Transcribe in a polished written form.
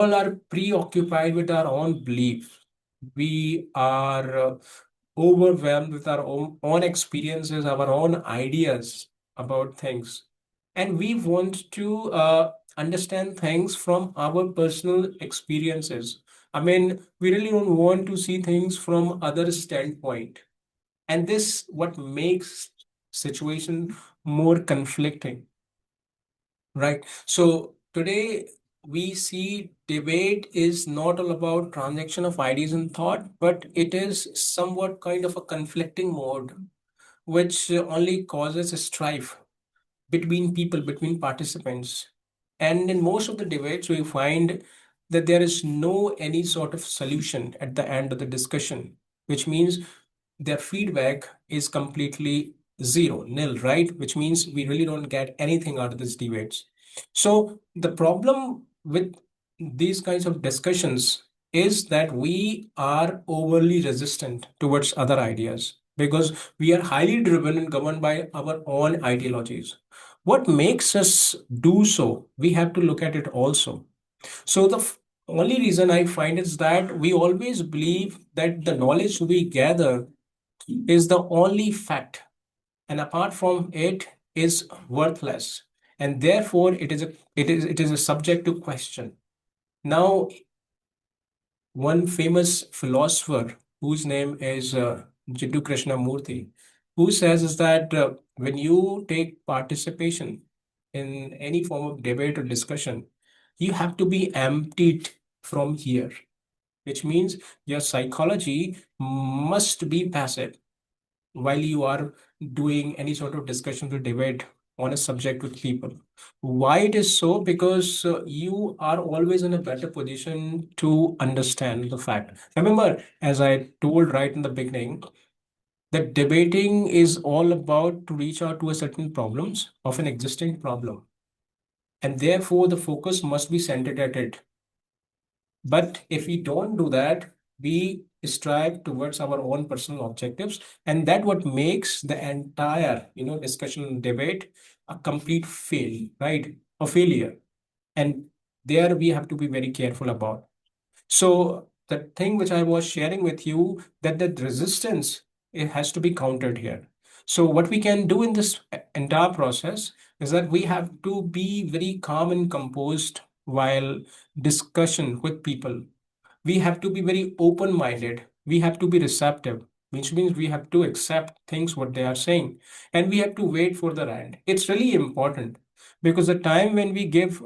all are preoccupied with our own belief. We are overwhelmed with our own experiences, our own ideas about things. And we want to understand things from our personal experiences. I mean, we really don't want to see things from other standpoint. And this what makes situation more conflicting, right? So today we see debate is not all about transaction of ideas and thought, but it is somewhat kind of a conflicting mode, which only causes strife between people, between participants. And in most of the debates, we find that there is no any sort of solution at the end of the discussion, which means their feedback is completely zero, nil, right? Which means we really don't get anything out of these debates. So the problem with these kinds of discussions is that we are overly resistant towards other ideas because we are highly driven and governed by our own ideologies. What makes us do so? We have to look at it also. So the only reason I find is that we always believe that the knowledge we gather is the only fact, and apart from it is worthless, and therefore it is a subject to question. Now, one famous philosopher whose name is Jiddu Krishnamurti, who says is that when you take participation in any form of debate or discussion, you have to be emptied from here, which means your psychology must be passive while you are doing any sort of discussion or debate on a subject with people. Why it is so? Because you are always in a better position to understand the fact. Remember, as I told right in the beginning, that debating is all about to reach out to a certain problems of an existing problem. And therefore, the focus must be centered at it. But if we don't do that, we strive towards our own personal objectives, and that what makes the entire, discussion and debate a complete fail, right? A failure. And there we have to be very careful about. So the thing which I was sharing with you, that the resistance, it has to be countered here. So what we can do in this entire process is that we have to be very calm and composed while discussion with people. We have to be very open-minded. We have to be receptive, which means we have to accept things what they are saying, and we have to wait for the end. It's really important because the time when we give